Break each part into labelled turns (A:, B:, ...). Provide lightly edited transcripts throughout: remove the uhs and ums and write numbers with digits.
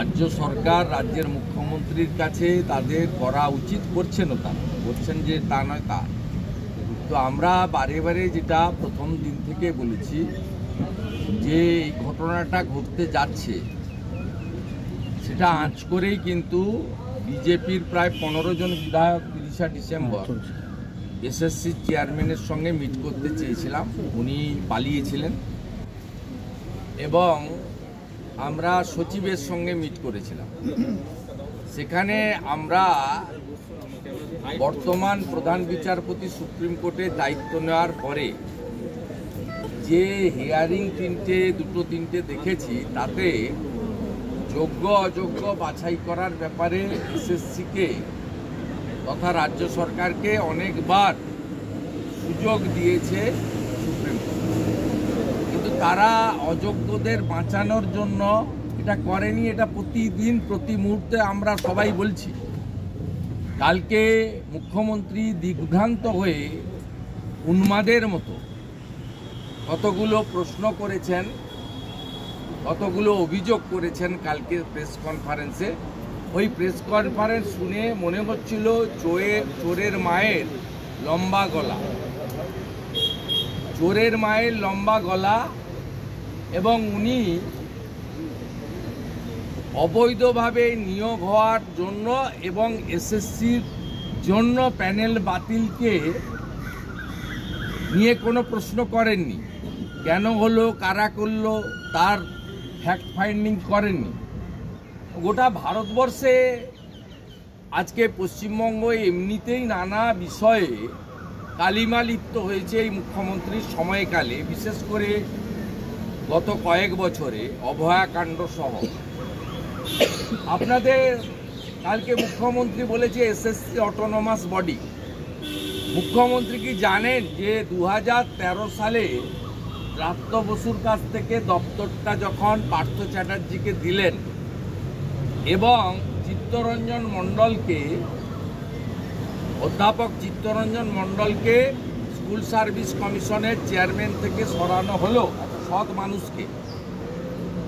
A: রাজ্য সরকার রাজ্যের মুখ্যমন্ত্রীর কাছে তাদের করা উচিত করছেন, তারা বলছেন যে তা নয় তা। তো আমরা বারে বারে যেটা প্রথম দিন থেকে বলেছি যে এই ঘটনাটা ঘটতে যাচ্ছে সেটা আঁচ করেই কিন্তু বিজেপির প্রায় 15 জন বিধায়ক 30 ডিসেম্বর এসএসসি চেয়ারম্যানের সঙ্গে মিট করতে চেয়েছিলাম, উনি পালিয়েছিলেন, এবং আমরা সচিবের সঙ্গে মিট করেছিলাম। সেখানে আমরা বর্তমান প্রধান বিচারপতি সুপ্রিম কোর্টে দায়িত্ব নেওয়ার পরে যে হিয়ারিং দুটো তিনটে দেখেছি, তাতে যোগ্য অযোগ্য বাছাই করার ব্যাপারে এসএসসিকে তথা রাজ্য সরকারকে অনেকবার সুযোগ দিয়েছে সুপ্রিম কোর্ট, কিন্তু তারা অযোগ্যদের বাঁচানোর জন্য এটা করেনি। এটা প্রতিদিন প্রতি মুহূর্তে আমরা সবাই বলছি। কালকে মুখ্যমন্ত্রী দিগ্ভ্রান্ত হয়ে উন্মাদের মতো কতগুলো প্রশ্ন করেছেন, কতগুলো অভিযোগ করেছেন কালকে প্রেস কনফারেন্সে। ওই প্রেস কনফারেন্স শুনে মনে হচ্ছিল চোরের মায়ের লম্বা গলা, চোরের মায়ের লম্বা গলা, এবং উনি অবৈধভাবে নিয়োগ হওয়ার জন্য এবং এসএসসির জন্য প্যানেল বাতিলকে নিয়ে কোনো প্রশ্ন করেননি। কেন হলো, কারা করলো, তার ফ্যাক্ট ফাইন্ডিং করেননি। গোটা ভারতবর্ষে আজকে পশ্চিমবঙ্গ এমনিতেই নানা বিষয়ে কালিমা লিপ্ত হয়েছে এই মুখ্যমন্ত্রীর সময়কালে, বিশেষ করে গত কয়েক বছরে অভয়াকাণ্ড সহ। আপনাদের কালকে মুখ্যমন্ত্রী বলেছে এসএসসি অটোনমাস বডি। মুখ্যমন্ত্রী কি জানেন যে 2013 সালে ব্রাত্য বসুর কাছ থেকে দপ্তরটা যখন পার্থ চ্যাটার্জিকে দিলেন এবং চিত্তরঞ্জন মণ্ডলকে, অধ্যাপক চিত্তরঞ্জন মণ্ডলকে স্কুল সার্ভিস কমিশনের চেয়ারম্যান থেকে সরানো হলো, সৎ মানুষকে,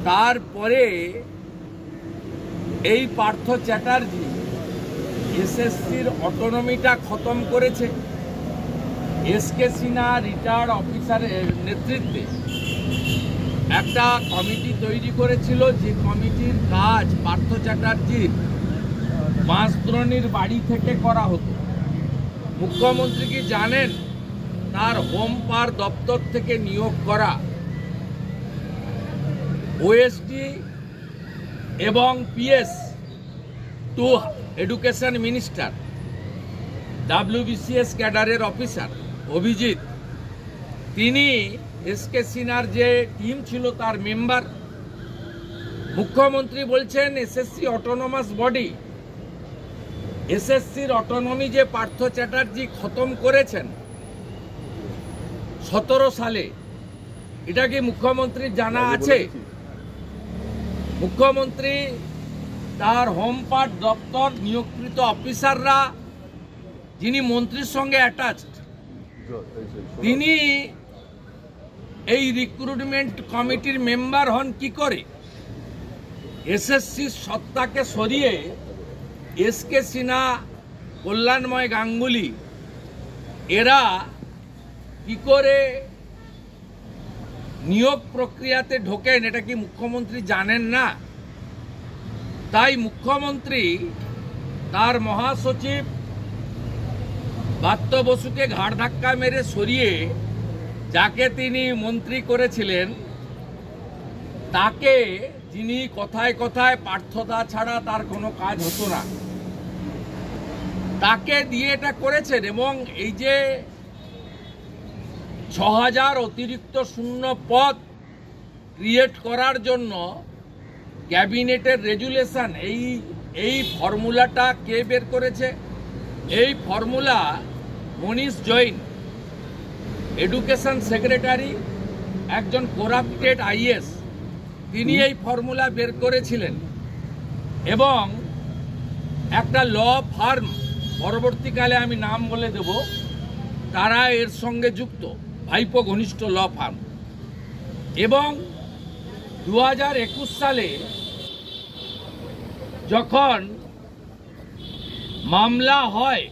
A: তারপরে এই পার্থ চ্যাটার্জি এসএসসির অটোনমিটা খতম করেছে। এসকে সিনহা রিটায়ার্ড অফিসারের নেতৃত্বে একটা কমিটি তৈরি করেছিল, যে কমিটির কাজ পার্থ চ্যাটার্জির বাঁশদ্রোণীর বাড়ি থেকে করা হতো। মুখ্যমন্ত্রী কি জানেন তার হোম পাওয়ার দপ্তর থেকে নিয়োগ করা ওএসডি এবং PS to education minister WBCS ক্যাডারের অফিসার অভিজিৎ, তিনি এসকে সিনহার যে টিম ছিল তার মেম্বার। মুখ্যমন্ত্রী বলছেন এসএসসি অটোনমাস বডি, এসএসসির অটোনমি যে পার্থ চ্যাটার্জি খতম করেছেন 17 সালে, এটা কি মুখ্যমন্ত্রীর জানা আছে? মুখ্যমন্ত্রী তার হোম পাওয়ার দপ্তর নিয়োগকৃত অফিসাররা, যিনি মন্ত্রীর সঙ্গে অ্যাটাচড, তিনি এই রিক্রুটমেন্ট কমিটির মেম্বার হন কি করে? এসএসসির সত্তাকে সরিয়ে এসকে সিনহা, কল্যাণময় গাঙ্গুলি, এরা কি করে নিয়োগ প্রক্রিয়াতে ঢোকেন, এটা কি মুখ্যমন্ত্রী জানেন না? তাই মুখ্যমন্ত্রী তার মহাসচিব ব্রাত্য বসুকে ঘাড় ধাক্কা মেরে সরিয়ে যাকে তিনি মন্ত্রী করেছিলেন, তাকে, যিনি কথায় কথায় পার্থদা ছাড়া তার কোনো কাজ হতো না, তাকে দিয়ে এটা করেছেন। এবং এই যে 6000 অতিরিক্ত শূন্য পদ ক্রিয়েট করার জন্য ক্যাবিনেটের রেজুলেশন, এই ফর্মুলাটা কে বের করেছে? এই ফর্মুলা মনীষ জৈন, এডুকেশন সেক্রেটারি, একজন করাপ্টেড আইএস, তিনি এই ফর্মুলা বের করেছিলেন। এবং একটা ল ফার্ম, পরবর্তীকালে আমি নাম বলে দেব, তারা এর সঙ্গে যুক্ত, ভাইপো ঘনিষ্ঠ ল ফার্ম। এবং 2021 সালে
B: যখন মামলা হয়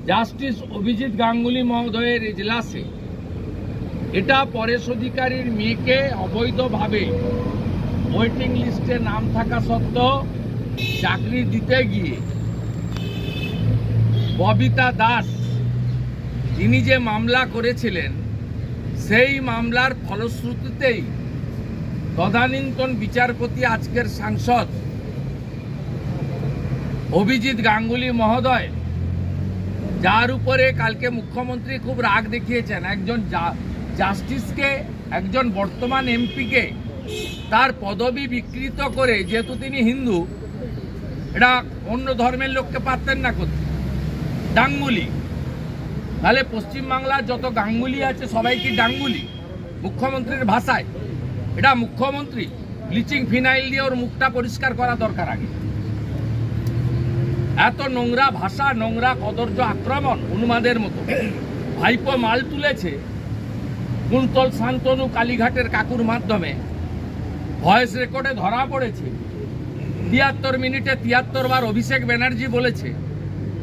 B: জাস্টিস অভিজিৎ গাঙ্গুলি মহোদয়ের এজলাসে, এটা পরেশ অধিকারীর মেয়েকে অবৈধভাবে ওয়েটিং লিস্টে নাম থাকা সত্ত্বেও চাকরি দিতে গিয়ে ববিতা দাস তিনি যে মামলা করেছিলেন, সেই মামলার ফলশ্রুতিতেই তদানীন্তন বিচারপতি আজকের সাংসদ অভিজিৎ গাঙ্গুলি মহোদয়, যার উপরে কালকে মুখ্যমন্ত্রী খুব রাগ দেখিয়েছেন, একজন জাস্টিসকে, একজন বর্তমান এমপিকে তার পদবি বিকৃত করে, যেহেতু তিনি হিন্দু, এটা অন্য ধর্মের লোককে পারতেন না করতে, ডাঙ্গুলি। তাহলে পশ্চিমবাংলার যত গাঙ্গুলি আছে সবাই কি ডাঙ্গুলি মুখ্যমন্ত্রীর ভাষায়? এটা মুখ্যমন্ত্রী ব্লিচিং ফিনাইল দিয়ে ওর মুখটা পরিষ্কার করা দরকার আগে। এত নোংরা ভাষা, নোংরা কদর্য আক্রমণ উন্মাদের মতো। ভাইপো মাল তুলেছে কুন্তল শান্তনু কালীঘাটের কাকুর মাধ্যমে, ভয়েস রেকর্ডে ধরা পড়েছে, ৭৩ মিনিটে ৭৩ বার অভিষেক ব্যানার্জি বলেছে,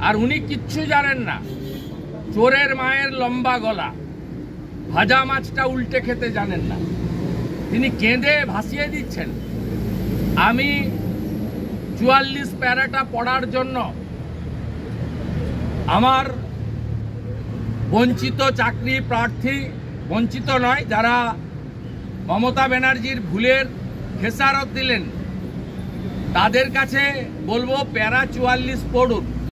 B: আর উনি কিচ্ছু জানেন না। চোরের মায়ের লম্বা গলা, ভাজা মাছটা উল্টে খেতে জানেন না। তিনি কেঁদে ভাসিয়ে দিচ্ছেন। আমি ৪৪ প্যারাটা পড়ার জন্য আমার বঞ্চিত চাকরি প্রার্থী, বঞ্চিত নয়, যারা মমতা ব্যানার্জির ভুলের খেসারত দিলেন, তাদের কাছে বলবো প্যারা ৪৪ পড়ুন।